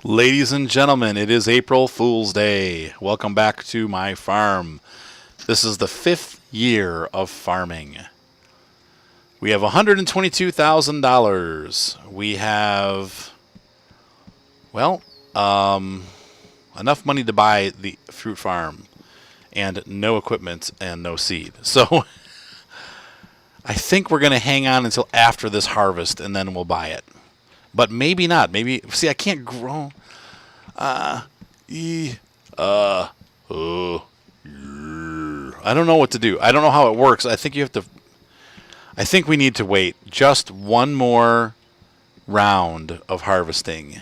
Ladies and gentlemen, it is April Fool's Day. Welcome back to my farm. This is the 5th year of farming. We have $122,000. We have, enough money to buy the fruit farm and no equipment and no seed. So I think we're going to hang on until after this harvest and then we'll buy it. But maybe not. Maybe, see, I can't grow. I don't know what to do. I don't know how it works. I think we need to wait just one more round of harvesting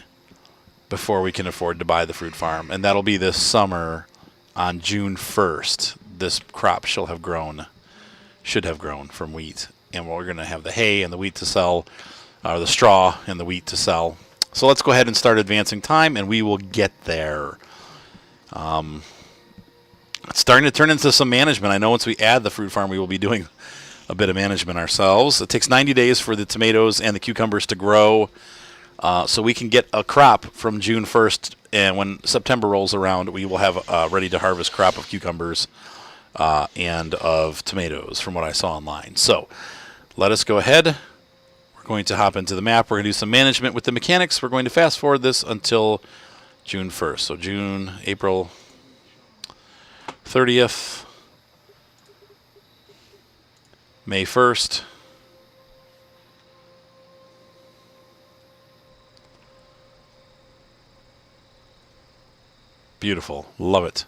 before we can afford to buy the fruit farm. And that'll be this summer on June 1st. This crop should have grown from wheat. And we're going to have the hay and the wheat to sell. The straw and the wheat to sell. So let's go ahead and start advancing time, and we will get there. It's starting to turn into some management. I know once we add the fruit farm, we will be doing a bit of management ourselves. It takes 90 days for the tomatoes and the cucumbers to grow, so we can get a crop from June 1st, and when September rolls around, we will have a ready-to-harvest crop of cucumbers and of tomatoes, from what I saw online. So let us go ahead. Going to hop into the map. We're going to do some management with the mechanics. We're going to fast forward this until June 1st. So April 30th, May 1st, beautiful. Love it.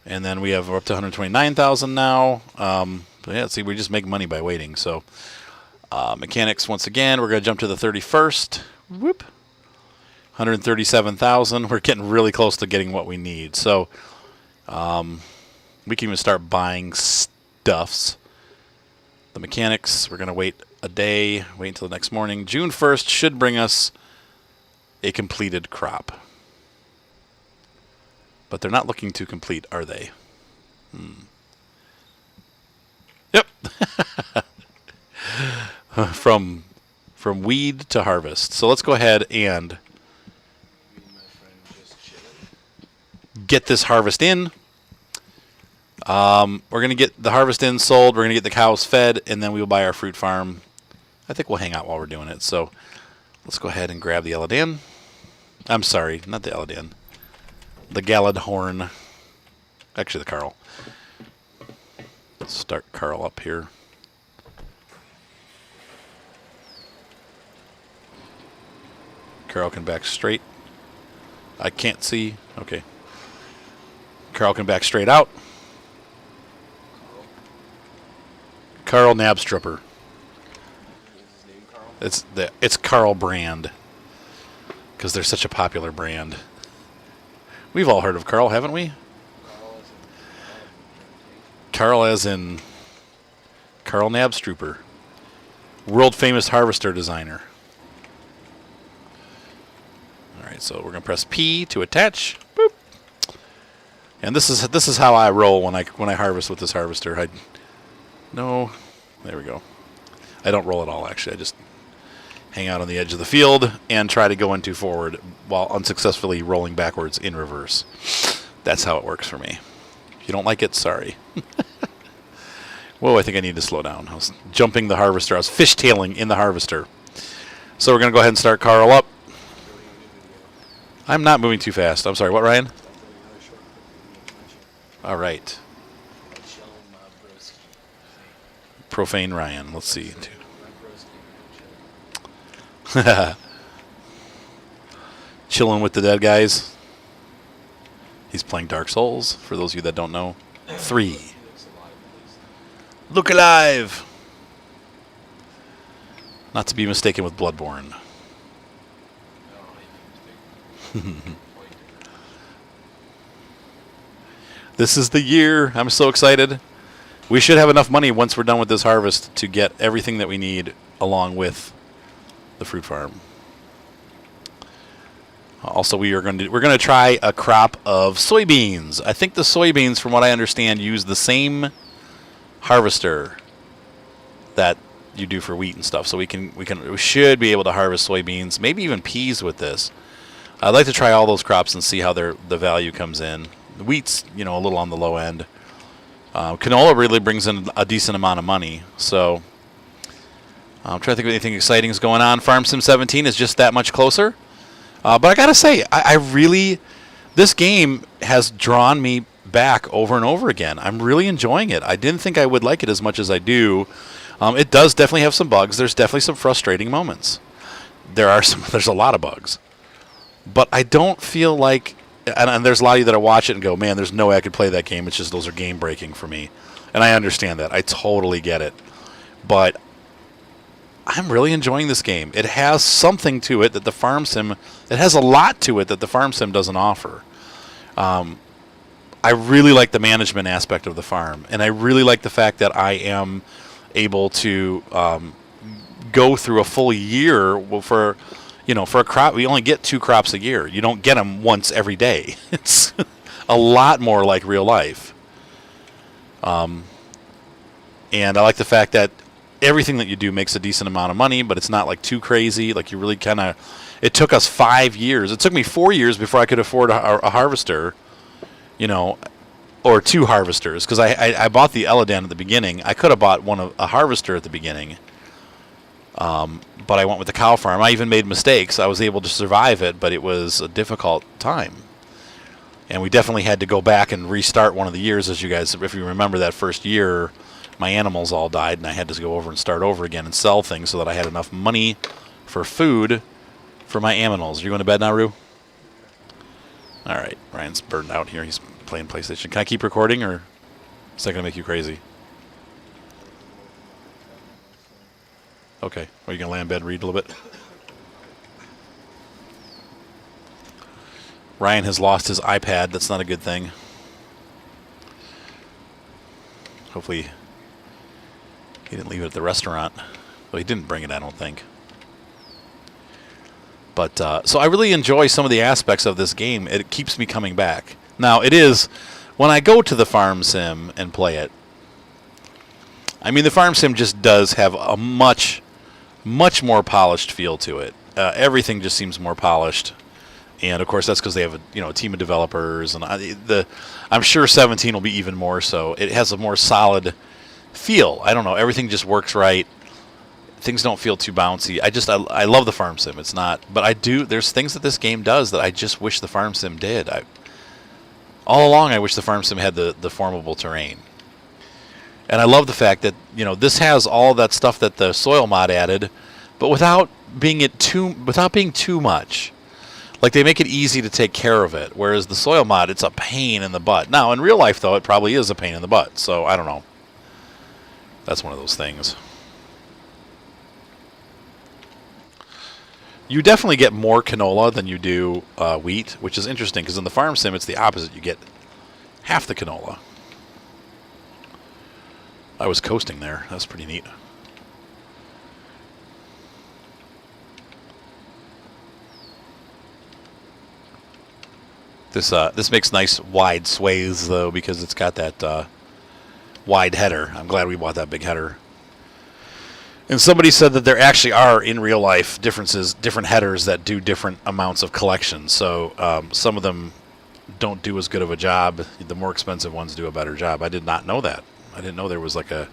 And then we're up to 129,000 now. Yeah, see, we just make money by waiting. So mechanics, once again, we're going to jump to the 31st. Whoop. 137,000. We're getting really close to getting what we need. So we can even start buying stuffs. The mechanics, we're going to wait a day, wait until the next morning. June 1st should bring us a completed crop. But they're not looking too complete, are they? Yep. From weed to harvest. So let's go ahead and get this harvest in. We're going to get the harvest in, sold. We're going to get the cows fed, and then we will buy our fruit farm. I think we'll hang out while we're doing it. So let's go ahead and grab the Eladan. I'm sorry, not the Eladan. The Galadhorn. Actually, the Carl. Let's start Carl up here. Carl can back straight. I can't see. Okay. Carl can back straight out. Carl Nabstrupper. It's Carl brand because they're such a popular brand. We've all heard of Carl, haven't we? Carl as in Carl Nabstrupper, world famous harvester designer. So we're going to press P to attach. Boop. And this is how I roll when I harvest with this harvester. There we go. I don't roll at all, actually. I just hang out on the edge of the field and try to go into forward while unsuccessfully rolling backwards in reverse. That's how it works for me. If you don't like it, sorry. Whoa, I think I need to slow down. I was jumping the harvester. I was fishtailing in the harvester. So we're going to go ahead and start Carl up. I'm not moving too fast. I'm sorry. What, Ryan? All right. Profane Ryan. Let's see. Chilling with the dead guys. He's playing Dark Souls, for those of you that don't know. 3. Look alive! Not to be mistaken with Bloodborne. This is the year. I'm so excited. We should have enough money once we're done with this harvest to get everything that we need along with the fruit farm. Also, we're going to try a crop of soybeans. I think the soybeans, from what I understand, use the same harvester that you do for wheat and stuff. So we should be able to harvest soybeans, maybe even peas with this. I'd like to try all those crops and see how the value comes in. The wheat's, a little on the low end. Canola really brings in a decent amount of money. So I'm trying to think of anything exciting is going on. Farm Sim 17 is just that much closer. But I got to say, I really, this game has drawn me back over and over again. I'm really enjoying it. I didn't think I would like it as much as I do. It does definitely have some bugs. There's definitely some frustrating moments. There's a lot of bugs. But I don't feel like, and there's a lot of you that watch it and go, man, there's no way I could play that game. It's just those are game breaking for me. And I understand that. I totally get it. But I'm really enjoying this game. It has something to it that the Farm Sim, it has a lot to it that the Farm Sim doesn't offer. I really like the management aspect of the farm. And I really like the fact that I am able to go through a full year for a crop. We only get 2 crops a year. You don't get them once every day. It's a lot more like real life. And I like the fact that everything that you do makes a decent amount of money, but it's not like too crazy. Like you really kind of, it took us 5 years. It took me 4 years before I could afford a harvester, or 2 harvesters, because I bought the Eladan at the beginning. I could have bought a harvester at the beginning. But I went with the cow farm. I even made mistakes. I was able to survive it, but it was a difficult time. And we definitely had to go back and restart one of the years, as you guys, if you remember that first year, my animals all died, and I had to go over and start over again and sell things so that I had enough money for food for my animals. Are you going to bed now, Rue? All right. Ryan's burned out here. He's playing PlayStation. Can I keep recording, or is that going to make you crazy? Okay. Are you going to lay in bed and read a little bit? Ryan has lost his iPad. That's not a good thing. Hopefully he didn't leave it at the restaurant. Well, he didn't bring it, I don't think. But so I really enjoy some of the aspects of this game. It keeps me coming back. Now, it is, when I go to the Farm Sim and play it, I mean, the Farm Sim just does have a much more polished feel to it. Everything just seems more polished. And, of course, that's because they have a team of developers. And I'm sure 17 will be even more so. It has a more solid feel. I don't know. Everything just works right. Things don't feel too bouncy. I love the Farm Sim. It's not. But there's things that this game does that I just wish the Farm Sim did. All along, I wish the Farm Sim had the formable terrain. And I love the fact that, this has all that stuff that the soil mod added, but without being too much. Like, they make it easy to take care of it, whereas the soil mod, it's a pain in the butt. Now, in real life, though, it probably is a pain in the butt, so I don't know. That's one of those things. You definitely get more canola than you do wheat, which is interesting, because in the Farm Sim, it's the opposite. You get half the canola. I was coasting there. That's pretty neat. This makes nice wide swathes, though, because it's got that wide header. I'm glad we bought that big header. And somebody said that there actually are, in real life, different headers that do different amounts of collection. So some of them don't do as good of a job. The more expensive ones do a better job. I did not know that. I didn't know there was like a...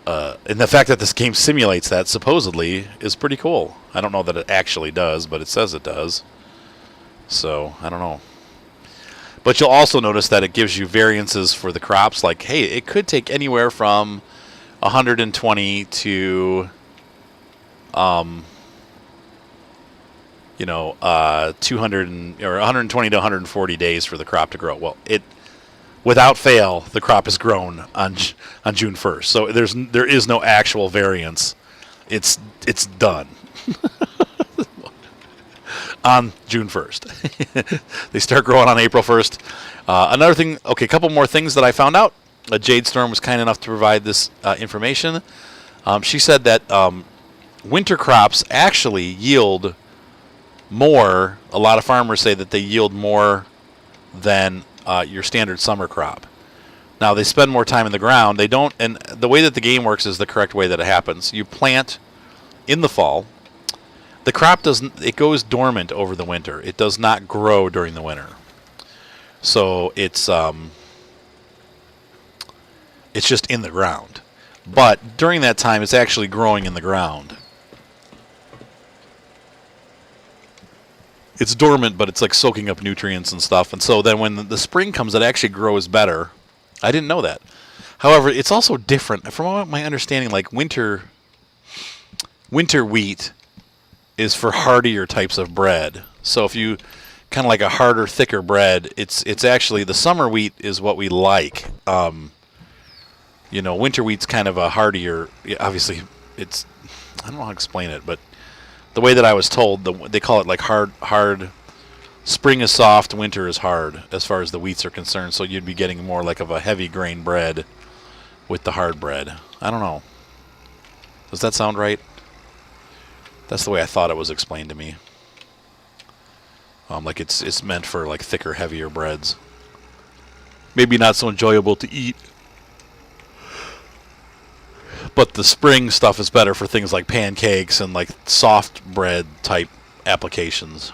and the fact that this game simulates that, supposedly, is pretty cool. I don't know that it actually does, but it says it does. So, I don't know. But you'll also notice that it gives you variances for the crops. Like, hey, it could take anywhere from 120 to, 200 or 120 to 140 days for the crop to grow. Well, without fail, the crop is grown on June 1st. So there is no actual variance. It's done. On June 1st. They start growing on April 1st. Another thing, a couple more things that I found out. Jade Storm was kind enough to provide this information. She said that winter crops actually yield more. A lot of farmers say that they yield more than your standard summer crop. Now, they spend more time in the ground. They don't, and the way that the game works is the correct way that it happens. You plant in the fall. The crop doesn't, it goes dormant over the winter. It does not grow during the winter. So it's just in the ground. But during that time, it's actually growing in the ground. It's dormant, but it's like soaking up nutrients and stuff. And so then when the spring comes, it actually grows better. I didn't know that. However, it's also different. From my understanding, like winter wheat is for hardier types of bread. So if you kind of like a harder, thicker bread, it's actually the summer wheat is what we like. Winter wheat's kind of a hardier. Obviously, it's, I don't know how to explain it, but the way that I was told, they call it like hard. Spring is soft, winter is hard, as far as the wheats are concerned. So you'd be getting more like of a heavy grain bread with the hard bread. I don't know. Does that sound right? That's the way I thought it was explained to me. Like it's meant for like thicker, heavier breads. Maybe not so enjoyable to eat. But the spring stuff is better for things like pancakes and like soft bread type applications.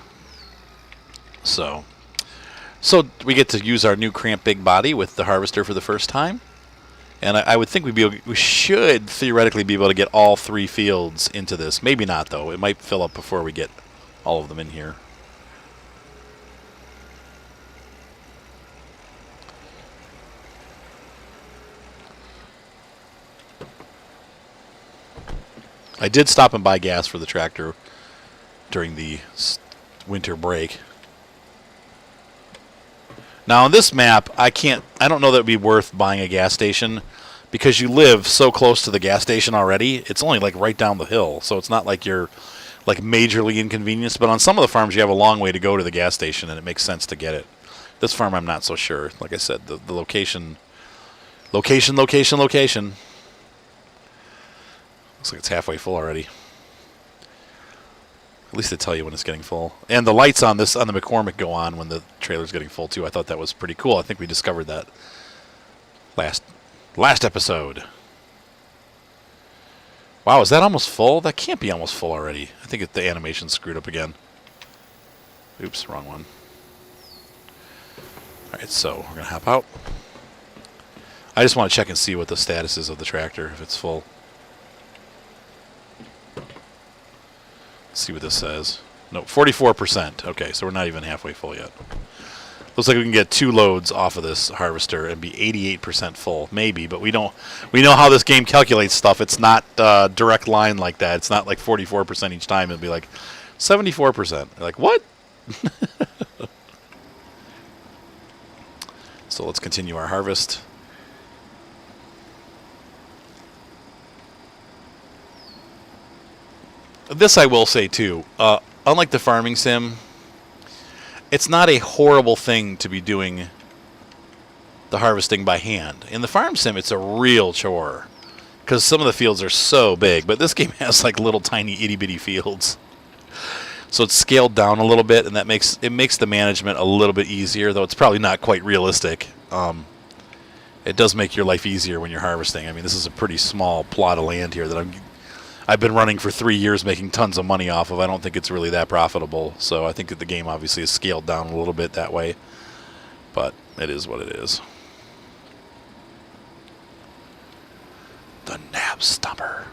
So we get to use our new Cramp Big Body with the harvester for the first time. And I would think we should theoretically be able to get all 3 fields into this. Maybe not, though. It might fill up before we get all of them in here. I did stop and buy gas for the tractor during the winter break. Now on this map, I don't know that it would be worth buying a gas station because you live so close to the gas station already. It's only like right down the hill, so it's not like you're like majorly inconvenienced. But on some of the farms, you have a long way to go to the gas station, and it makes sense to get it. This farm, I'm not so sure. Like I said, the location. Looks like it's halfway full already. At least they tell you when it's getting full. And the lights on the McCormick go on when the trailer's getting full too. I thought that was pretty cool. I think we discovered that last episode. Wow, is that almost full? That can't be almost full already. I think the animation's screwed up again. Oops, wrong one. Alright, so we're going to hop out. I just want to check and see what the status is of the tractor, if it's full. See what this says. No, 44%. Okay, so we're not even halfway full yet. Looks like we can get 2 loads off of this harvester and be 88% full. Maybe, but we know how this game calculates stuff. It's not direct line like that. It's not like 44% each time. It'll be like 74%. Like, what? So let's continue our harvest. This I will say too, unlike the farming sim, it's not a horrible thing to be doing the harvesting by hand. In the farm sim, it's a real chore because some of the fields are so big, but this game has like little tiny itty bitty fields. So it's scaled down a little bit, and that makes the management a little bit easier, though it's probably not quite realistic. It does make your life easier when you're harvesting. I mean, this is a pretty small plot of land here that I've been running for 3 years making tons of money off of. I don't think it's really that profitable. So I think that the game obviously is scaled down a little bit that way. But it is what it is. The nab stumper.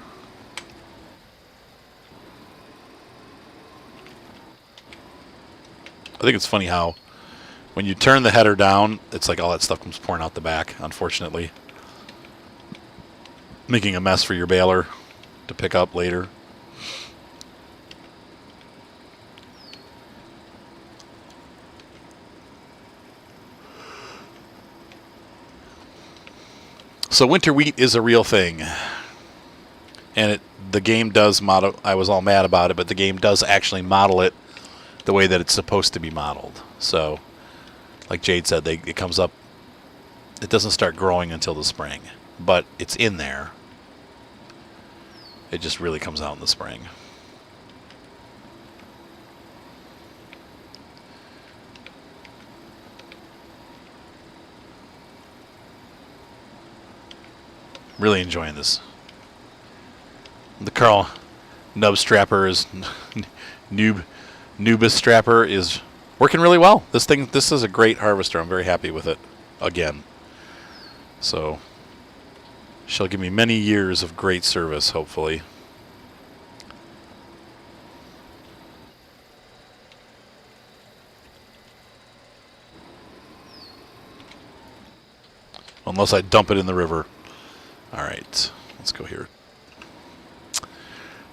I think it's funny how when you turn the header down, it's like all that stuff comes pouring out the back, unfortunately. Making a mess for your baler to pick up later. So winter wheat is a real thing. And the game does model, I was all mad about it, but the game does actually model it the way that it's supposed to be modeled. So, like Jade said, it comes up, it doesn't start growing until the spring, but it's in there. It just really comes out in the spring. Really enjoying this. The Nub Strapper is Nubis Strapper is working really well. This is a great harvester. I'm very happy with it again. So she'll give me many years of great service, hopefully. Unless I dump it in the river. All right, let's go here.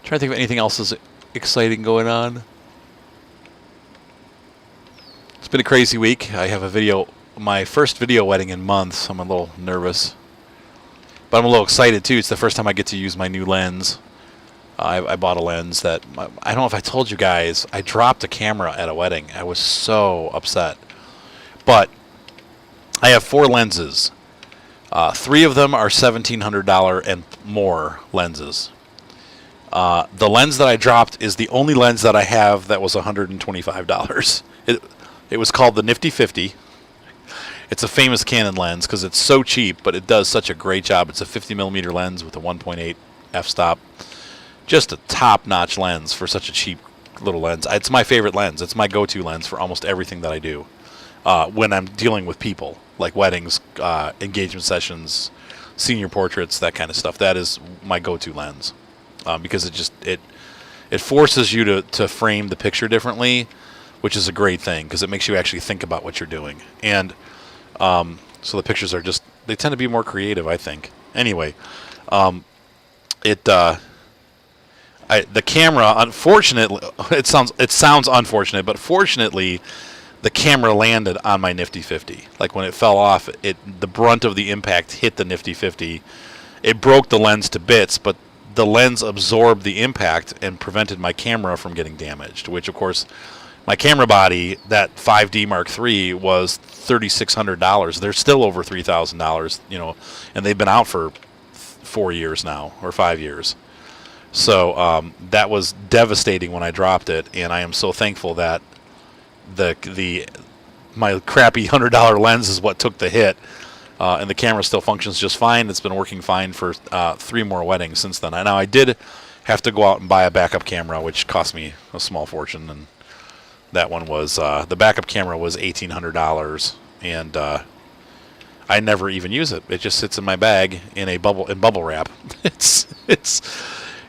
Trying to think of anything else is exciting going on. It's been a crazy week. I have a video, my first video wedding in months. I'm a little nervous, but I'm a little excited too. It's the first time I get to use my new lens. I bought a lens that, I don't know if I told you guys, I dropped a camera at a wedding. I was so upset. But I have 4 lenses. 3 of them are $1,700 and more lenses. The lens that I dropped is the only lens that I have that was $125. It was called the Nifty 50. It's a famous Canon lens because it's so cheap, but it does such a great job. It's a 50mm lens with a 1.8 f-stop. Just a top-notch lens for such a cheap little lens. It's my favorite lens. It's my go-to lens for almost everything that I do when I'm dealing with people, like weddings, engagement sessions, senior portraits, that kind of stuff. That is my go-to lens because it forces you to frame the picture differently, which is a great thing because it makes you actually think about what you're doing. And so the pictures are they tend to be more creative, I think. Anyway, the camera, unfortunately, it sounds unfortunate, but fortunately, the camera landed on my Nifty 50. Like when it fell off, the brunt of the impact hit the Nifty 50. It broke the lens to bits, but the lens absorbed the impact and prevented my camera from getting damaged, which of course, my camera body, that 5D Mark III, was $3,600. They're still over $3,000, and they've been out for 4 years now, or 5 years. So that was devastating when I dropped it, and I am so thankful that my crappy $100 lens is what took the hit, and the camera still functions just fine. It's been working fine for 3 more weddings since then. Now I did have to go out and buy a backup camera, which cost me a small fortune, and that one was the backup camera was $1,800, and I never even use it. It just sits in my bag in bubble wrap.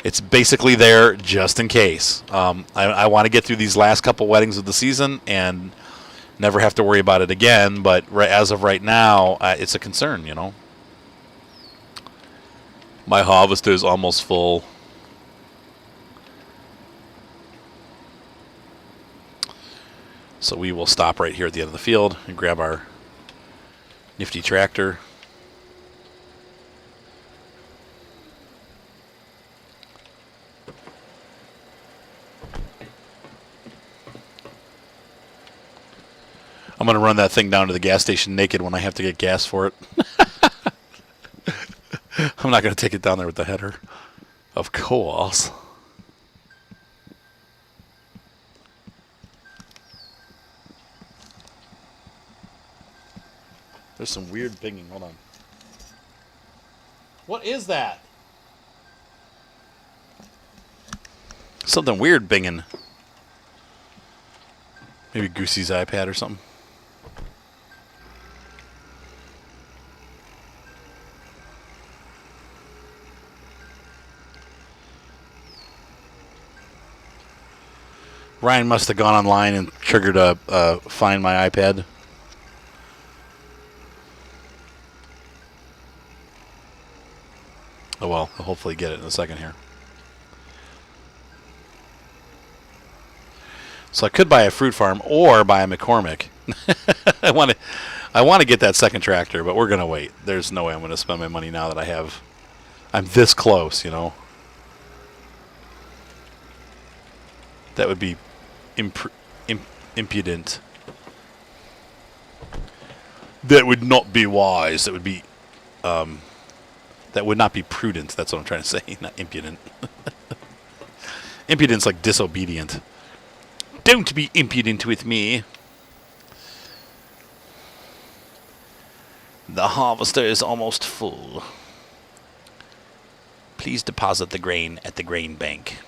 It's basically there just in case. I want to get through these last couple weddings of the season and never have to worry about it again. But as of right now, it's a concern, My harvester is almost full. So we will stop right here at the end of the field and grab our nifty tractor. I'm going to run that thing down to the gas station naked when I have to get gas for it. I'm not going to take it down there with the header of coals. There's some weird pinging. Hold on. What is that? Something weird binging. Maybe Goosey's iPad or something. Ryan must have gone online and triggered a Find My iPad. Oh well, I'll hopefully get it in a second here. So I could buy a fruit farm or buy a McCormick. I want to get that second tractor, but we're gonna wait. There's no way I'm gonna spend my money now that I'm this close, That would be impudent. That would not be wise. That would be that would not be prudent. That's what I'm trying to say, not impudent. Impudent's like disobedient. Don't be impudent with me. The harvester is almost full. Please deposit the grain at the grain bank.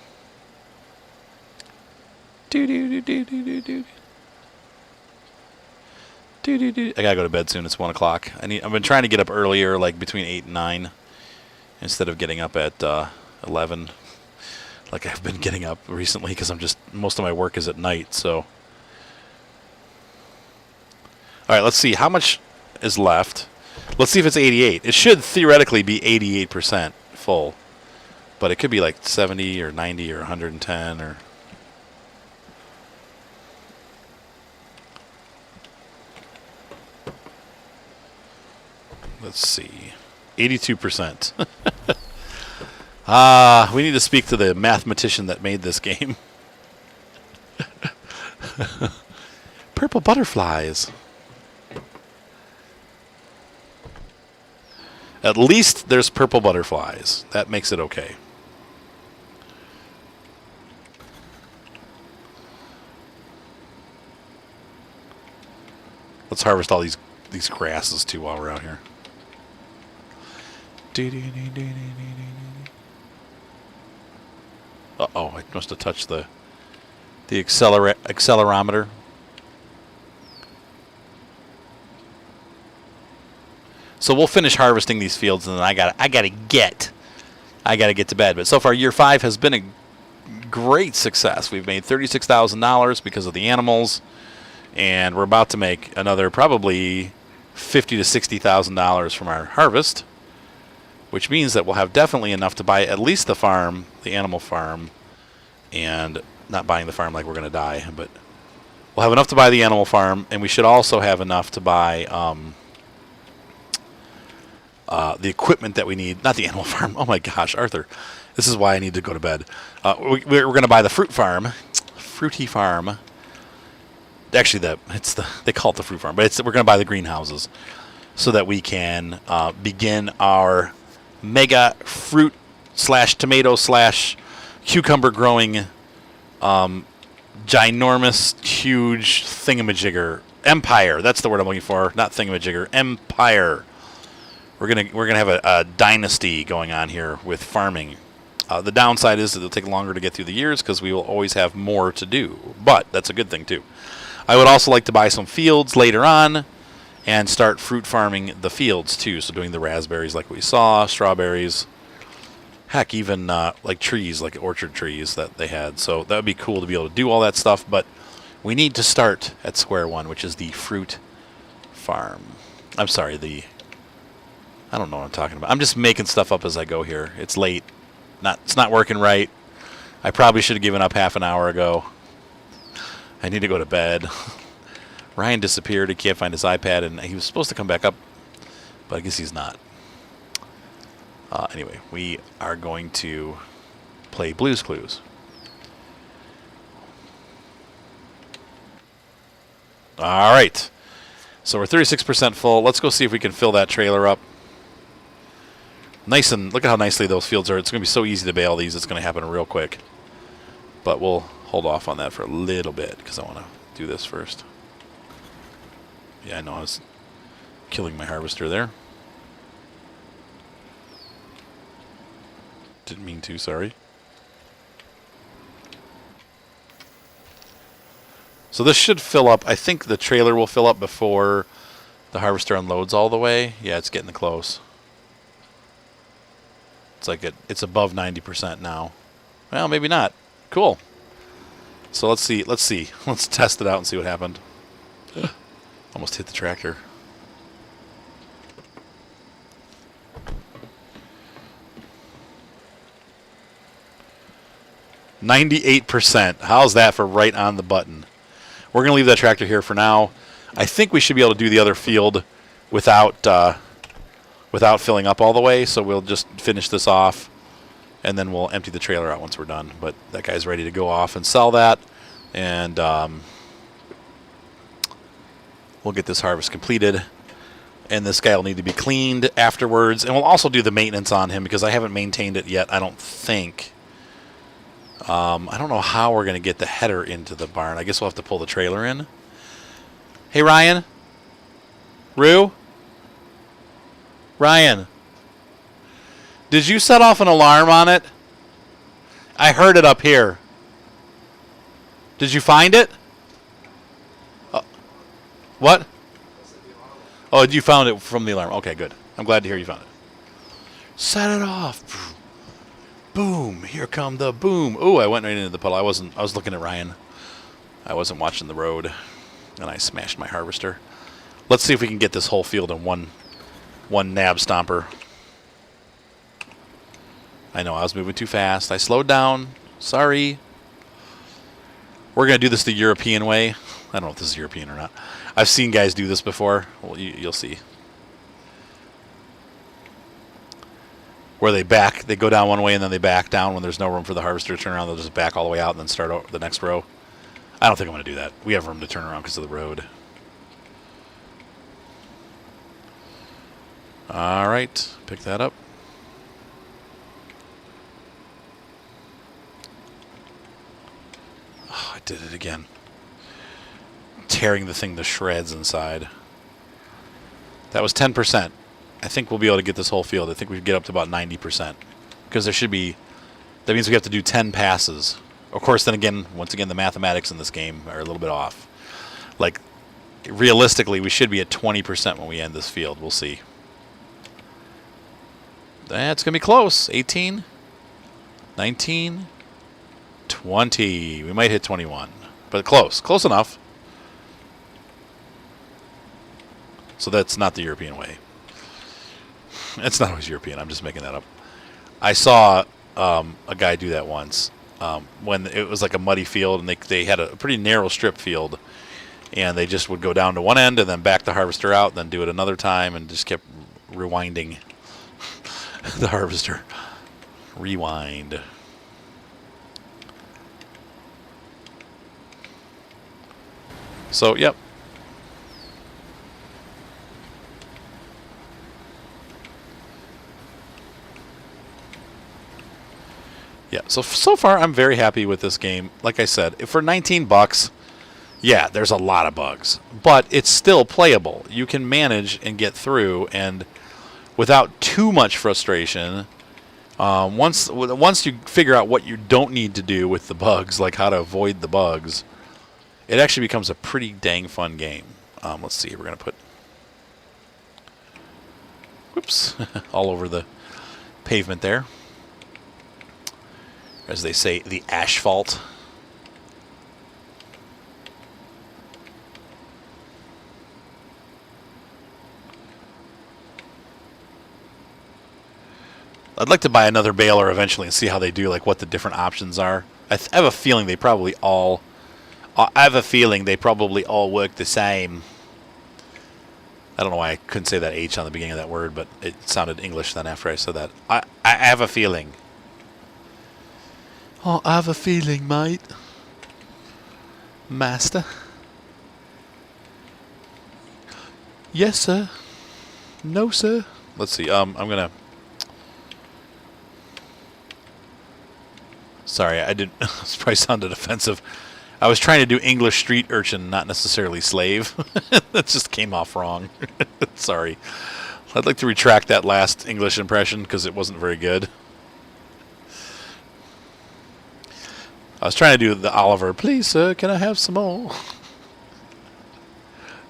I gotta go to bed soon. It's 1 o'clock. I've been trying to get up earlier, like between 8 and 9, instead of getting up at 11, like I've been getting up recently, because most of my work is at night. So, all right, let's see how much is left. Let's see if it's 88. It should theoretically be 88% full, but it could be like 70 or 90 or 110 or. Let's see, 82%. We need to speak to the mathematician that made this game. Purple butterflies. At least there's purple butterflies. That makes it okay. Let's harvest all these grasses too while we're out here. Uh-oh, I must have touched the accelerometer. So we'll finish harvesting these fields, and then I gotta get to bed. But so far, year 5 has been a great success. We've made $36,000 because of the animals, and we're about to make another probably $50,000 to $60,000 from our harvest, which means that we'll have definitely enough to buy at least the farm, the animal farm, and not buying the farm like we're going to die, but we'll have enough to buy the animal farm, and we should also have enough to buy the equipment that we need. Not the animal farm. Oh my gosh, Arthur. This is why I need to go to bed. We're going to buy the fruity farm. Actually, they call it the fruit farm, but we're going to buy the greenhouses so that we can begin our mega fruit / tomato / cucumber growing ginormous, huge thingamajigger empire. That's the word I'm looking for. Not thingamajigger. Empire. We're gonna have a dynasty going on here with farming. The downside is that it'll take longer to get through the years because we will always have more to do. But that's a good thing too. I would also like to buy some fields later on and start fruit farming the fields too. So doing the raspberries like we saw, strawberries, heck, even like trees, like orchard trees that they had. So that would be cool to be able to do all that stuff. But we need to start at square one, which is the fruit farm. I'm sorry, I don't know what I'm talking about. I'm just making stuff up as I go here. It's late. It's not working right. I probably should have given up half an hour ago. I need to go to bed. Ryan disappeared. He can't find his iPad, and he was supposed to come back up, but I guess he's not. Anyway, we are going to play Blue's Clues. All right. So we're 36% full. Let's go see if we can fill that trailer up. Nice, and look at how nicely those fields are. It's going to be so easy to bale these. It's going to happen real quick. But we'll hold off on that for a little bit because I want to do this first. Yeah, I know I was killing my harvester there. Didn't mean to, sorry. So this should fill up. I think the trailer will fill up before the harvester unloads all the way. Yeah, it's getting close. It's like it's above 90% now. Well, maybe not. Cool. So let's see. Let's test it out and see what happened. Almost hit the tractor. %. How's that for right on the button? We're going to leave that tractor here for now. I think we should be able to do the other field without filling up all the way, so we'll just finish this off, and then we'll empty the trailer out once we're done. But that guy's ready to go off and sell that, and we'll get this harvest completed, and this guy will need to be cleaned afterwards, and we'll also do the maintenance on him because I haven't maintained it yet, I don't think. I don't know how we're going to get the header into the barn. I guess we'll have to pull the trailer in. Hey, Ryan? Rue? Ryan? Did you set off an alarm on it? I heard it up here. Did you find it? What? Oh, you found it from the alarm. Okay, good. I'm glad to hear you found it. Set it off. Boom. Here come the boom. Ooh, I went right into the puddle. I was looking at Ryan. I wasn't watching the road. And I smashed my harvester. Let's see if we can get this whole field in one nab stomper. I know I was moving too fast. I slowed down. Sorry. We're going to do this the European way. I don't know if this is European or not. I've seen guys do this before. Well, you'll see. Where they go down one way and then they back down when there's no room for the harvester to turn around. They'll just back all the way out and then start the next row. I don't think I'm going to do that. We have room to turn around because of the road. All right. Pick that up. Oh, I did it again. Tearing the thing to shreds inside. That was 10%. I think we'll be able to get this whole field. I think we can get up to about 90%. Because there should be... That means we have to do 10 passes. Of course, then again, once again, the mathematics in this game are a little bit off. Like, realistically, we should be at 20% when we end this field. We'll see. That's going to be close. 18, 19, 20. We might hit 21. But close. Close enough. So that's not the European way. It's not always European. I'm just making that up. I saw a guy do that once when it was like a muddy field, and they had a pretty narrow strip field, and they just would go down to one end and then back the harvester out, and then do it another time, and just kept rewinding the harvester. Rewind. So, yep. Yeah, so far I'm very happy with this game. Like I said, for 19 bucks, yeah, there's a lot of bugs, but it's still playable. You can manage and get through, and without too much frustration. Once you figure out what you don't need to do with the bugs, like how to avoid the bugs, it actually becomes a pretty dang fun game. Let's see, we're gonna put, whoops, all over the pavement there. As they say, the asphalt. I'd like to buy another baler eventually and see how they do, like what the different options are. I have a feeling they probably all. I have a feeling they probably all work the same. I don't know why I couldn't say that H on the beginning of that word, but it sounded English then after I said that. I have a feeling. Oh, I have a feeling, mate. Master. Yes, sir. No, sir. Let's see. I'm gonna. Sorry, I didn't. This probably sounded offensive. I was trying to do English street urchin, not necessarily slave. That just came off wrong. Sorry. I'd like to retract that last English impression because it wasn't very good. I was trying to do the Oliver. Please, sir, can I have some more?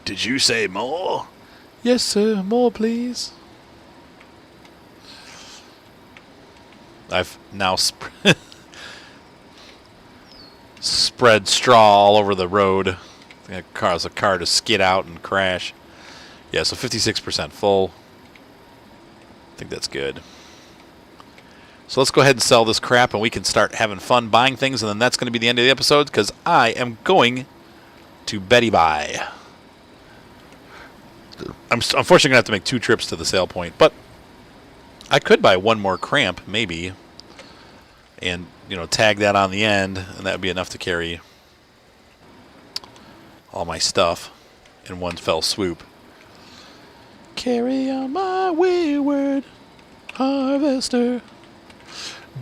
Did you say more? Yes, sir. More, please. I've now spread straw all over the road. That caused a car to skid out and crash. Yeah, so 56% full. I think that's good. So let's go ahead and sell this crap, and we can start having fun buying things, and then that's going to be the end of the episode, because I am going to Betty Buy. I'm unfortunately going to have to make 2 trips to the sale point, but I could buy 1 more cramp, maybe, and, you know, tag that on the end, and that would be enough to carry all my stuff in one fell swoop. Carry on my wayward harvester.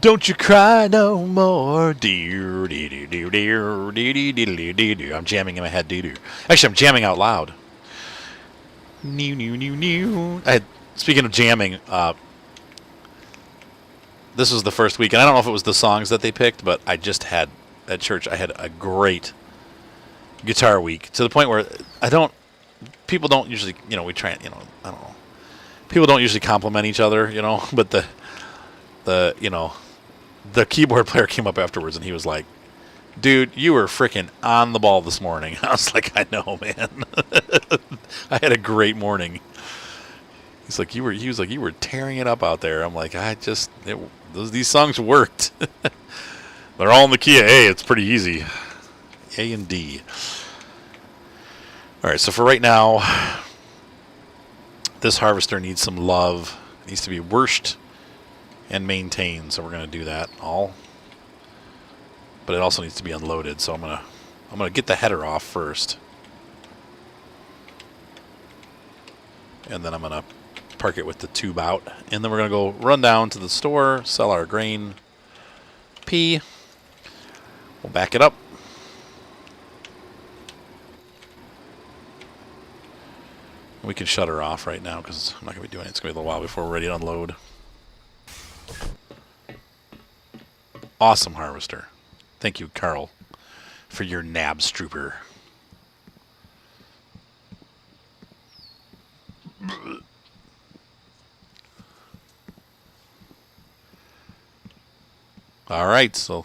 Don't you cry no more. Dear, dear, dear, dear, dear, dear, dear, dear. I'm jamming in my head. Dear. Actually, I'm jamming out loud. New, new, new, new. Speaking of jamming, this was the first week, and I don't know if it was the songs that they picked, but I just had at church, I had a great guitar week to the point where people don't usually, we try and, I don't know. People don't usually compliment each other, but the keyboard player came up afterwards and he was like, dude, you were freaking on the ball this morning. I was like, I know, man. I had a great morning. He was like, you were tearing it up out there. I'm like, these songs worked. They're all in the key of A. It's pretty easy. A and D. All right, so for right now, this harvester needs some love. It needs to be washed and maintained. So we're going to do that all. But it also needs to be unloaded. So I'm gonna get the header off first, and then I'm gonna park it with the tube out, and then we're gonna go run down to the store, sell our grain. P. We'll back it up. We can shut her off right now because I'm not gonna be doing it. It's gonna be a little while before we're ready to unload. Awesome harvester. Thank you, Carl, for your Nabstrooper. All right, so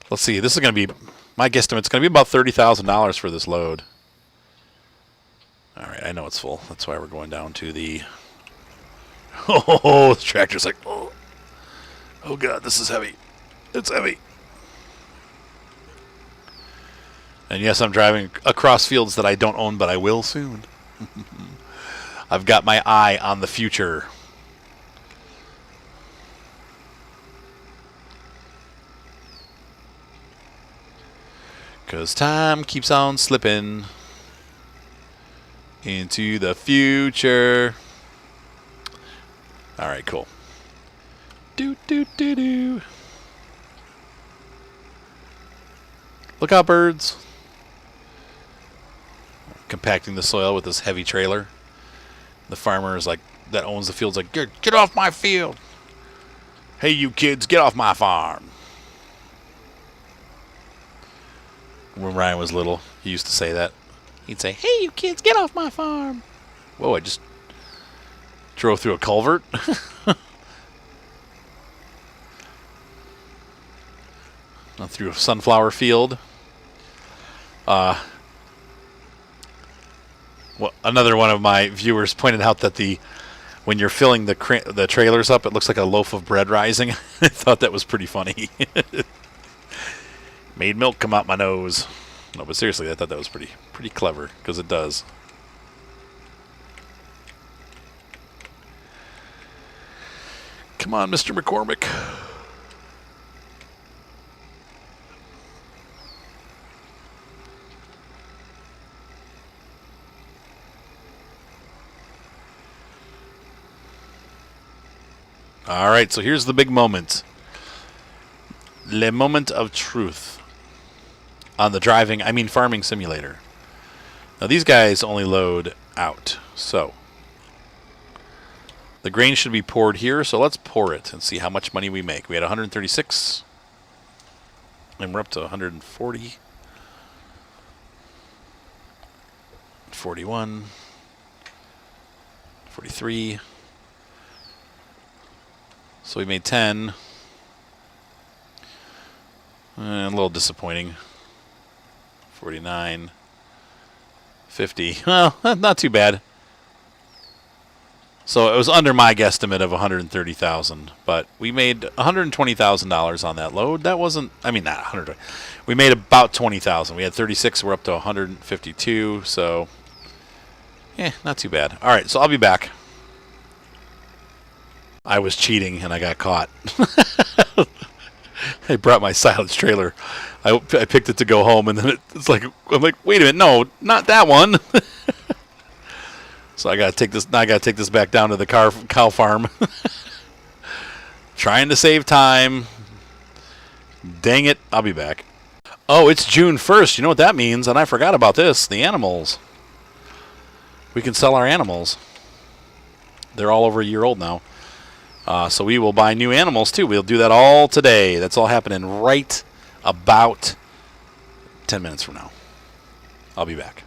let's see. This is going to be, my guesstimate's going to be about $30,000 for this load. All right, I know it's full. That's why we're going down to the... Oh, the tractor's like, oh God, this is heavy. It's heavy. And yes, I'm driving across fields that I don't own, but I will soon. I've got my eye on the future. Because time keeps on slipping into the future. All right, cool. Do, do, do, do. Look out, birds. Compacting the soil with this heavy trailer. The farmer is like, that owns the field's like, get off my field. Hey, you kids, get off my farm. When Ryan was little, he used to say that. He'd say, hey, you kids, get off my farm. Whoa, I just drove through a culvert. Through a sunflower field. Well, another one of my viewers pointed out that when you're filling the trailers up, it looks like a loaf of bread rising. I thought that was pretty funny. Made milk come out my nose. No, but seriously, I thought that was pretty clever, because it does. Come on, Mr. McCormick. All right, so here's the big moment. Le moment of truth on the farming simulator. Now these guys only load out, so the grain should be poured here, so let's pour it and see how much money we make. We had 136, and we're up to 140, 41, 43. So we made 10. A little disappointing. 49. 50. Well, not too bad. So it was under my guesstimate of 130,000, but we made $120,000 on that load. That wasn't, not 100. We made about 20,000. We had 36, we're up to 152, so not too bad. All right, so I'll be back. I was cheating and I got caught. I brought my silage trailer. I picked it to go home, and then it's like, I'm like, wait a minute, no, not that one. So I gotta take this. Now I gotta take this back down to the cow farm. Trying to save time. Dang it! I'll be back. Oh, it's June 1st. You know what that means? And I forgot about this. The animals. We can sell our animals. They're all over a year old now. So we will buy new animals too. We'll do that all today. That's all happening right about 10 minutes from now. I'll be back.